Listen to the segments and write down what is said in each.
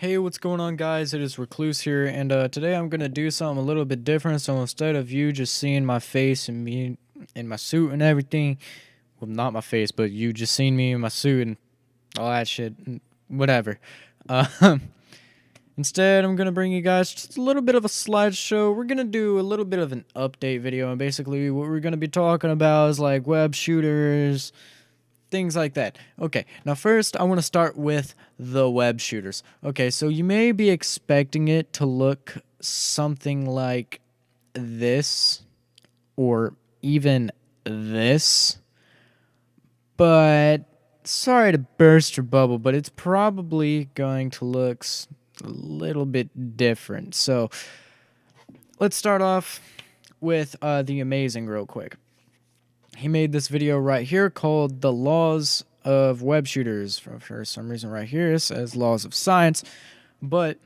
Hey, what's going on, guys? It is Recluse here, and today I'm gonna do something a little bit different. So instead of you just seeing my face and me in my suit and everything, well, not my face, but you just seeing me in my suit and all that shit, and whatever. Uh, Instead, I'm gonna bring you guys just a little bit of a slideshow. We're gonna do a little bit of an update video, and basically what we're gonna be talking about is like web shooters, things like that. Okay, now first I want to start with the web shooters. Okay, so you may be expecting it to look something like this or even this, but sorry to burst your bubble, but it's probably going to look a little bit different. So let's start off with the amazing real quick. He made this video right here called The Laws of Web Shooters. For some reason right here it says Laws of Science. But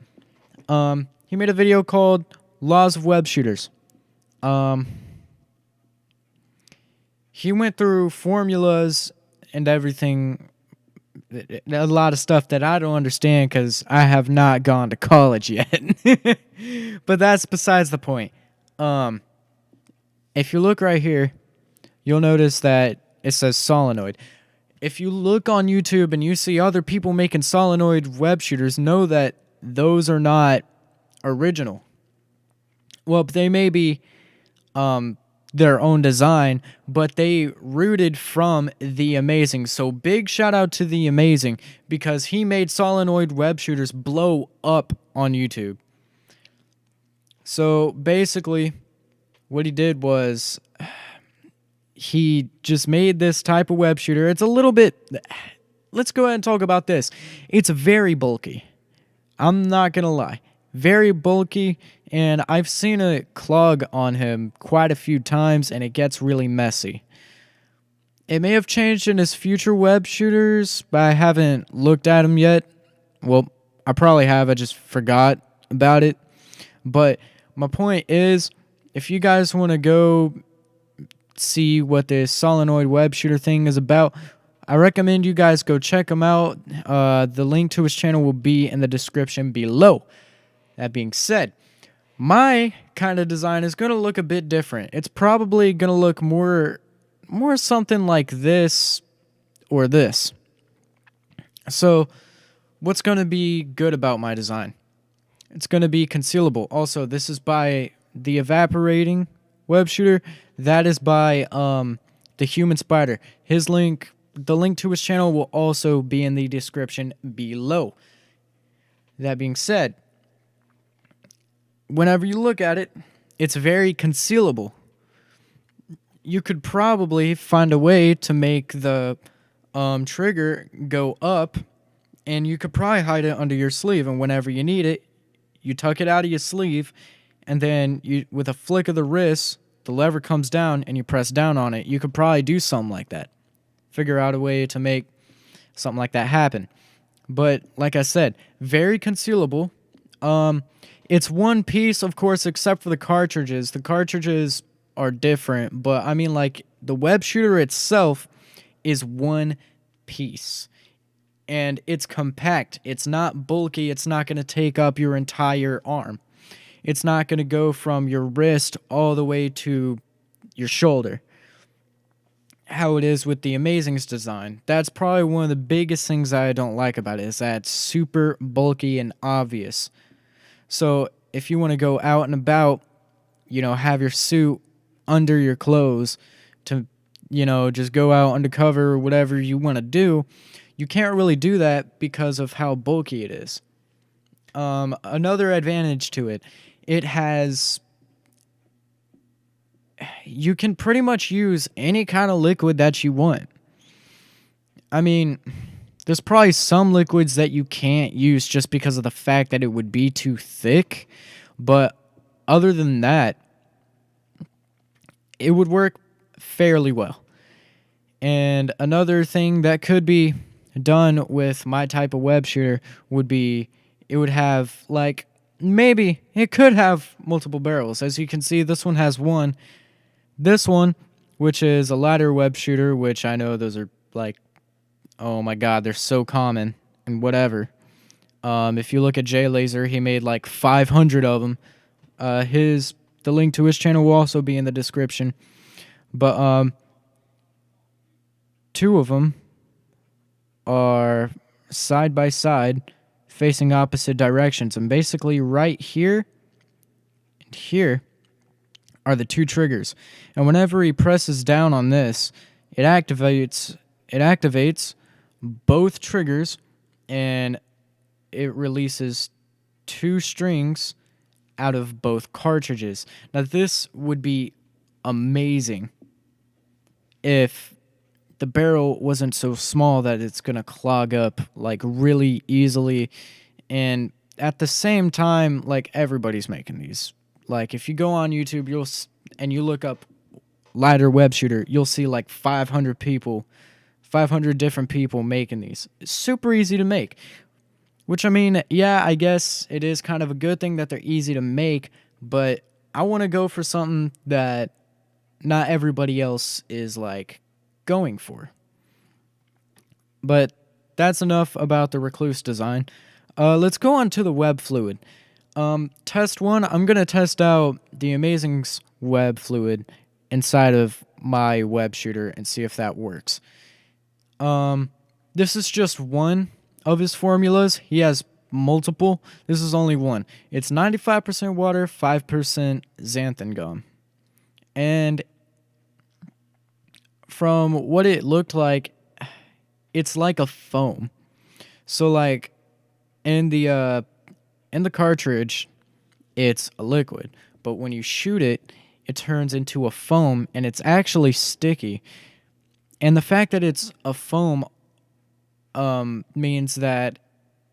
he made a video called Laws of Web Shooters. He went through formulas and everything, a lot of stuff that I don't understand because I have not gone to college yet. But that's besides the point. If you look right here, you'll notice that it says solenoid. If you look on YouTube and you see other people making solenoid web shooters, know that those are not original. Well, they may be their own design, but they rooted from The Amazing. So big shout out to The Amazing because he made solenoid web shooters blow up on YouTube. So basically, what he did was he just made this type of web shooter. It's a little bit. Let's go ahead and talk about this. It's very bulky. I'm not going to lie. Very bulky, and I've seen it clog on him quite a few times, and it gets really messy. It may have changed in his future web shooters, but I haven't looked at them yet. Well, I probably have. I just forgot about it. But my point is, if you guys want to go see what this solenoid web shooter thing is about, I recommend you guys go check him out. The link to his channel will be in the description below. That being said, my kind of design is going to look a bit different. It's probably going to look more something like this or this. So what's going to be good about my design? It's going to be concealable. Also, this is by the Evaporating web shooter. That is by the Human Spider. The link to his channel will also be in the description below. That being said, whenever you look at it, it's very concealable. You could probably find a way to make the trigger go up, and you could probably hide it under your sleeve, and whenever you need it, you tuck it out of your sleeve, and then you, with a flick of the wrist, the lever comes down and you press down on it. You could probably do something like that. Figure out a way to make something like that happen. But like I said, very concealable. It's one piece, of course, except for the cartridges. The cartridges are different, but I mean, like, the web shooter itself is one piece. And it's compact. It's not bulky. It's not going to take up your entire arm. It's not going to go from your wrist all the way to your shoulder. How it is with the Amazing's design. That's probably one of the biggest things I don't like about it, is that it's super bulky and obvious. So if you want to go out and about, have your suit under your clothes to, just go out undercover or whatever you want to do, you can't really do that because of how bulky it is. Another advantage to it, you can pretty much use any kind of liquid that you want. I mean, there's probably some liquids that you can't use just because of the fact that it would be too thick, but other than that, it would work fairly well. And another thing that could be done with my type of web shooter would be, it would have, like, maybe it could have multiple barrels. As you can see, this one has one. This one, which is a lighter web shooter, which I know those are like, oh my god, they're so common and whatever. If you look at J Laser, he made like 500 of them. The link to his channel will also be in the description. But two of them are side by side, facing opposite directions, and basically right here and here are the two triggers. And whenever he presses down on this, it activates both triggers, and it releases two strings out of both cartridges. Now this would be amazing if the barrel wasn't so small that it's going to clog up like really easily, and at the same time, like, everybody's making these. Like, if you go on YouTube, and you look up lighter web shooter, you'll see like 500 different people making these. It's super easy to make. Which, I mean, yeah, I guess it is kind of a good thing that they're easy to make, but I want to go for something that not everybody else is like going for. But that's enough about the Recluse design. Let's go on to the web fluid. Test one, I'm going to test out the Amazing's web fluid inside of my web shooter and see if that works. This is just one of his formulas. He has multiple. This is only one. It's 95% water, 5% xanthan gum. And from what it looked like, it's like a foam. So like in the cartridge, it's a liquid, but when you shoot it, it turns into a foam, and it's actually sticky. And the fact that it's a foam means that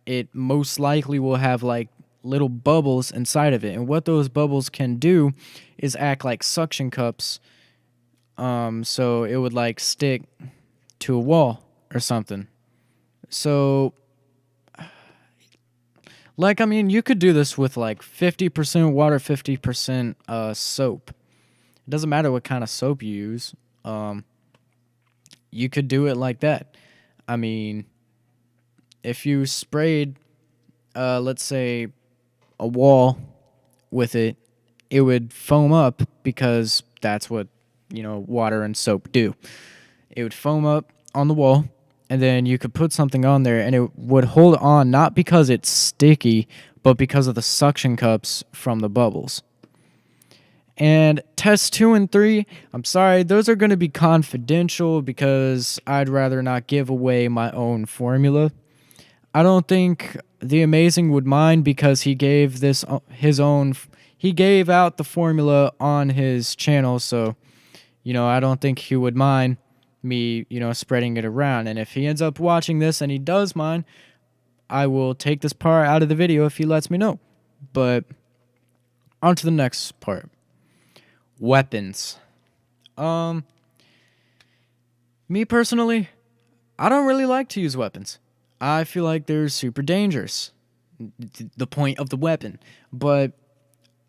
it most likely will have like little bubbles inside of it, and what those bubbles can do is act like suction cups. So it would like stick to a wall or something. So, like, I mean, you could do this with like 50% water, 50% soap. It doesn't matter what kind of soap you use. You could do it like that. I mean, if you sprayed, let's say, a wall with it, it would foam up, because that's what, water and soap do. It would foam up on the wall, and then you could put something on there, and it would hold on, not because it's sticky, but because of the suction cups from the bubbles. And test 2 and 3, I'm sorry, those are going to be confidential in I'd rather not give away my own formula. I don't think the Amazing would mind, because he gave he gave out the formula on his channel, so, I don't think he would mind me, spreading it around. And if he ends up watching this and he does mind, I will take this part out of the video if he lets me know. But on to the next part. Weapons. Me personally, I don't really like to use weapons. I feel like they're super dangerous. The point of the weapon. But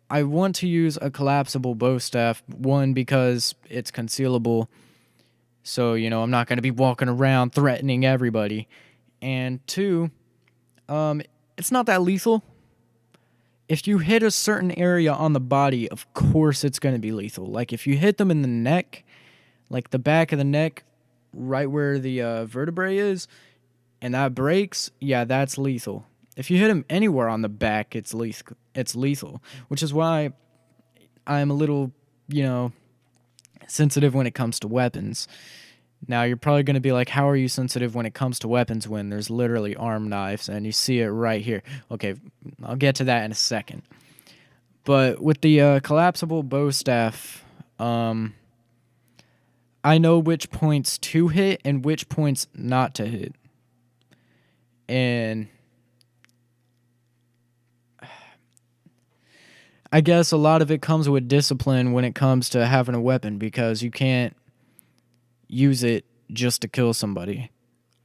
I want to use a collapsible bow staff. One, because it's concealable. So, I'm not going to be walking around threatening everybody. And two, it's not that lethal. If you hit a certain area on the body, of course it's going to be lethal. Like, if you hit them in the neck, like the back of the neck, right where the vertebrae is, and that breaks, yeah, that's lethal. If you hit them anywhere on the back, it's lethal, which is why I'm a little, sensitive when it comes to weapons. Now, you're probably going to be like, how are you sensitive when it comes to weapons when there's literally arm knives, and you see it right here? Okay, I'll get to that in a second. But with the collapsible bow staff, I know which points to hit and which points not to hit. And I guess a lot of it comes with discipline when it comes to having a weapon, because you can't use it just to kill somebody.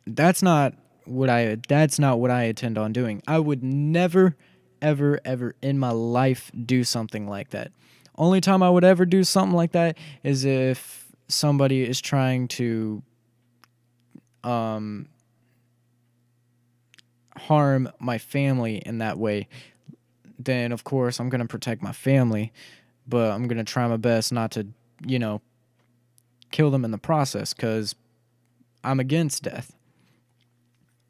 That's not what I intend on doing. I would never, ever, ever in my life do something like that. Only time I would ever do something like that is if somebody is trying to harm my family in that way, then of course I'm going to protect my family, but I'm going to try my best not to, you know, kill them in the process cuz I'm against death.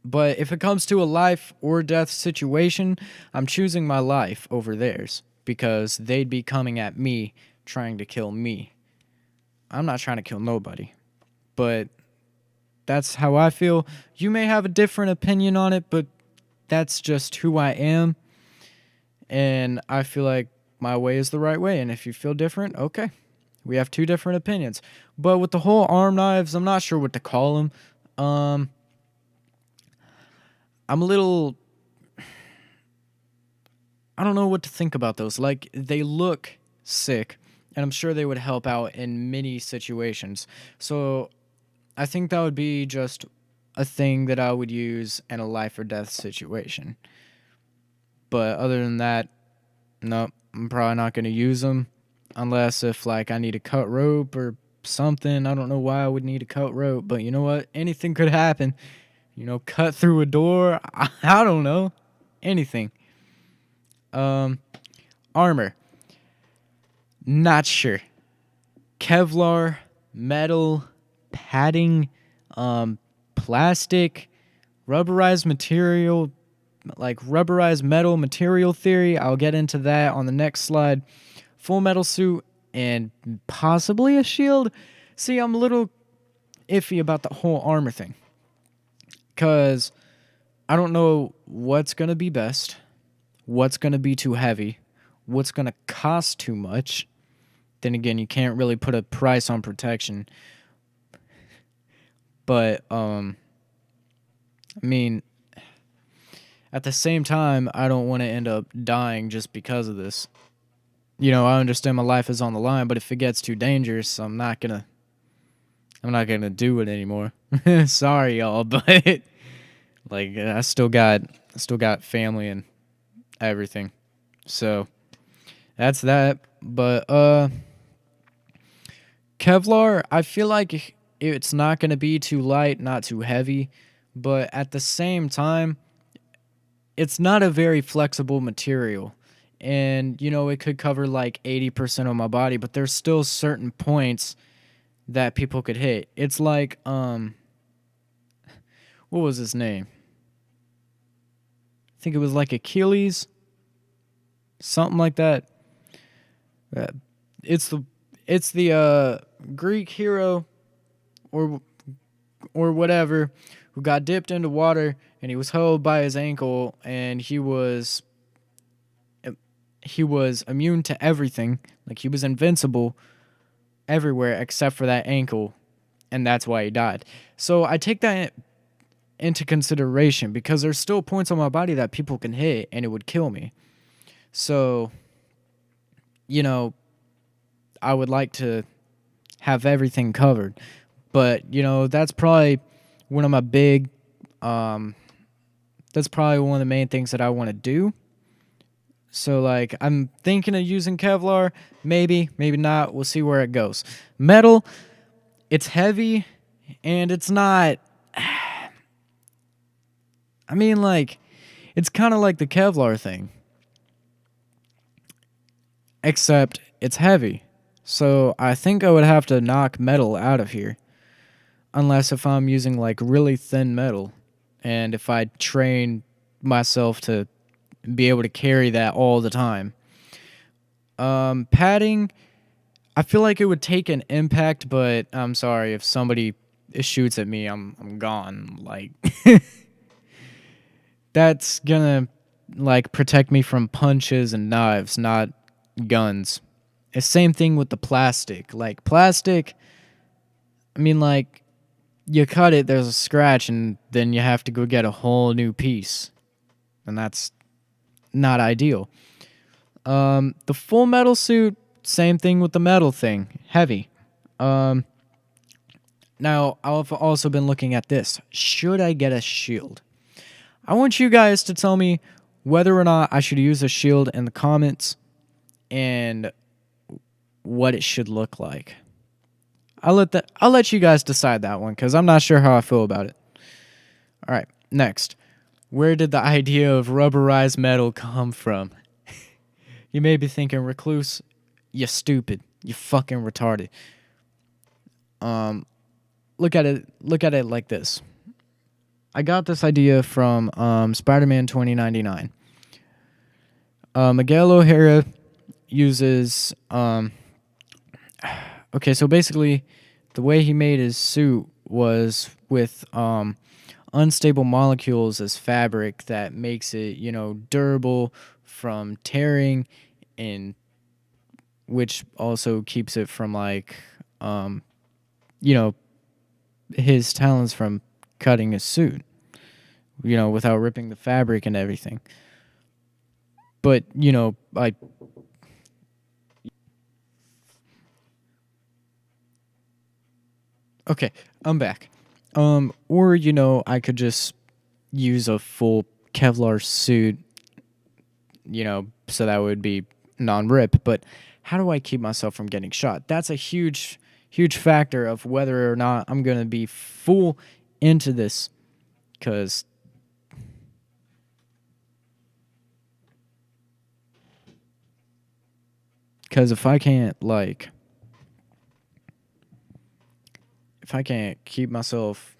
But if it comes to a life or death situation, I'm choosing my life over theirs because they'd be coming at me trying to kill me. I'm not trying to kill nobody. But that's how I feel. You may have a different opinion on it, but that's just who I am. And I feel like my way is the right way. And if you feel different, okay. We have two different opinions. But with the whole arm knives, I'm not sure what to call them. Um, I'm a little. I don't know what to think about those. Like, they look sick, and I'm sure they would help out in many situations. So I think that would be just a thing that I would use in a life or death situation. But other than that, no, I'm probably not going to use them unless if like I need to cut rope or something. I don't know why I would need to cut rope, but you know what? Anything could happen. You know, cut through a door. I don't know. Anything. Um, Armor. Not sure. Kevlar, metal, padding, plastic, rubberized material, like rubberized metal material theory. I'll get into that on the next slide. Full metal suit and possibly a shield. See, I'm a little iffy about the whole armor thing because I don't know what's going to be best, what's going to be too heavy, what's going to cost too much. Then again, you can't really put a price on protection. But I mean, at the same time, I don't want to end up dying just because of this. You know, I understand my life is on the line, but if it gets too dangerous, I'm not gonna do it anymore. Sorry, y'all, but like I still got family and everything. So that's that. But Kevlar, I feel like it's not gonna be too light, not too heavy, but at the same time, it's not a very flexible material. And, you know, it could cover like 80% of my body, but there's still certain points that people could hit. It's like, what was his name? I think it was like Achilles, something like that. Uh, It's the Greek hero or whatever who got dipped into water and he was held by his ankle and he was immune to everything. Like he was invincible everywhere except for that ankle, and that's why he died. So I take that into consideration because there's still points on my body that people can hit and it would kill me. So, you know, I would like to have everything covered. But, you know, that's probably one of my big that's probably one of the main things that I want to do. So like I'm thinking of using Kevlar, maybe, maybe not. We'll see where it goes. Metal, it's heavy and it's not I mean like it's kind of like the Kevlar thing. Except it's heavy. So I think I would have to knock metal out of here. Unless if I'm using like really thin metal. And if I train myself to be able to carry that all the time. Padding, I feel like it would take an impact, but I'm sorry if somebody shoots at me, I'm gone. Like that's gonna like protect me from punches and knives, not guns. It's same thing with the plastic. Like plastic, I mean like you cut it, there's a scratch, and then you have to go get a whole new piece, and that's not ideal. The full metal suit, same thing with the metal thing, heavy. Um, Now I've also been looking at this. Should I get a shield? I want you guys to tell me whether or not I should use a shield in the comments and what it should look like. I'll let you guys decide that one because I'm not sure how I feel about it. All right, next. Where did the idea of rubberized metal come from? You may be thinking, Recluse, you stupid. You fucking retarded. Um, look at it. Look at it like this. I got this idea from Spider-Man 2099. Miguel O'Hara uses okay, so basically the way he made his suit was with unstable molecules as fabric that makes it, durable from tearing, and which also keeps it from you know, his talons from cutting his suit, without ripping the fabric and everything. But, okay, I'm back. Or, I could just use a full Kevlar suit, so that would be non-rip. But how do I keep myself from getting shot? That's a huge, huge factor of whether or not I'm going to be full into this. Because if I can't, if I can't keep myself,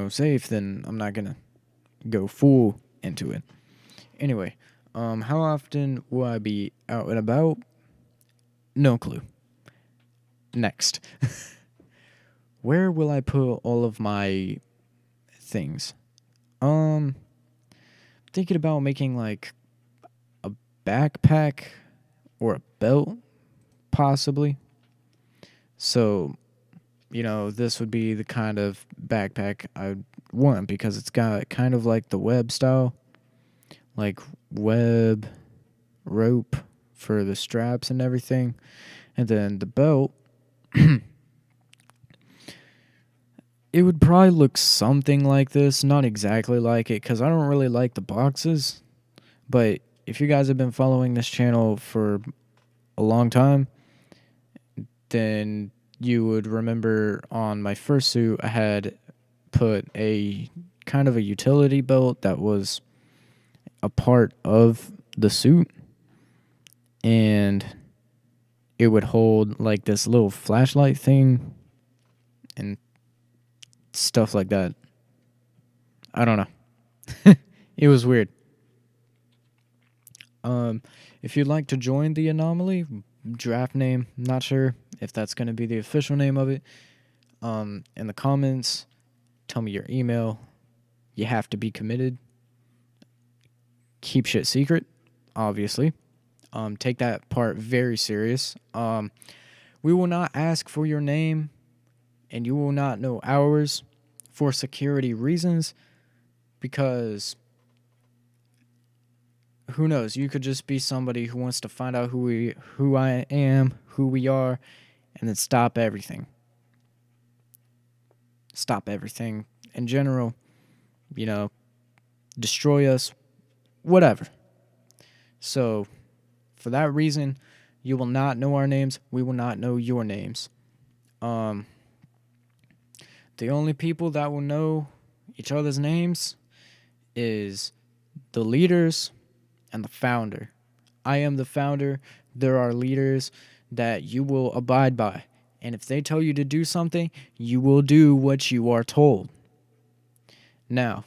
safe, then I'm not going to go full into it. Anyway, how often will I be out and about? No clue. Next. Where will I put all of my things? Thinking about making like a backpack or a belt, possibly. So, this would be the kind of backpack I'd want because it's got kind of like the web style, like web rope for the straps and everything. And then the belt, it would probably look something like this, not exactly like it, because I don't really like the boxes. But if you guys have been following this channel for a long time, then you would remember on my first suit, I had put a kind of a utility belt that was a part of the suit. And it would hold like this little flashlight thing and stuff like that. I don't know. It was weird. If you'd like to join the Anomaly draft name, not sure if that's going to be the official name of it. In the comments, tell me your email. You have to be committed. Keep shit secret, obviously. Take that part very serious. We will not ask for your name, and you will not know ours for security reasons, because who knows? You could just be somebody who wants to find out who I am, who we are, and then stop everything. Stop everything in general. Destroy us, whatever. So, for that reason, you will not know our names. We will not know your names. The only people that will know each other's names is the leaders and the founder. I am the founder. There are leaders that you will abide by. And if they tell you to do something, you will do what you are told. Now,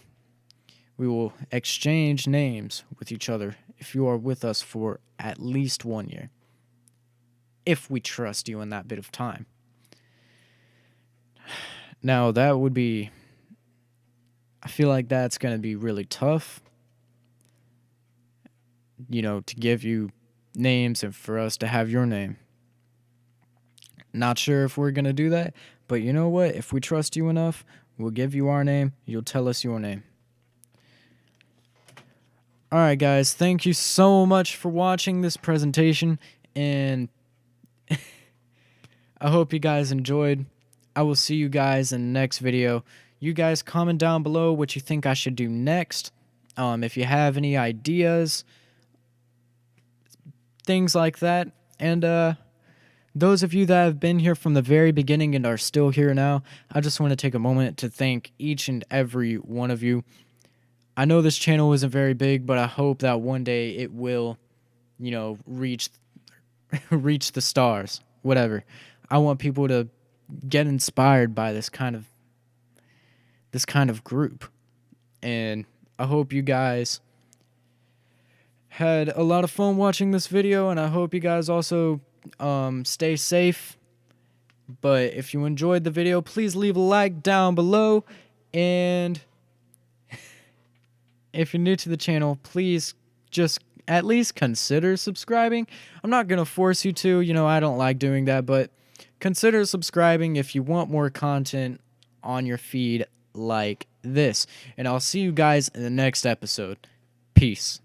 we will exchange names with each other if you are with us for at least 1 year. If we trust you in that bit of time. Now, that would be... I feel like that's going to be really tough. To give you names and for us to have your name. Not sure if we're going to do that, but you know what? If we trust you enough, we'll give you our name. You'll tell us your name. All right, guys. Thank you so much for watching this presentation, and I hope you guys enjoyed. I will see you guys in the next video. You guys comment down below what you think I should do next. If you have any ideas, things like that. And Those of you that have been here from the very beginning and are still here now, I just want to take a moment to thank each and every one of you. I know this channel isn't very big, but I hope that one day it will, reach reach the stars. Whatever. I want people to get inspired by this kind of group. And I hope you guys had a lot of fun watching this video, and I hope you guys also stay safe. But if you enjoyed the video, please leave a like down below, and if you're new to the channel, please just at least consider subscribing. I'm not gonna force you to, I don't like doing that, but consider subscribing if you want more content on your feed like this. And I'll see you guys in the next episode. Peace.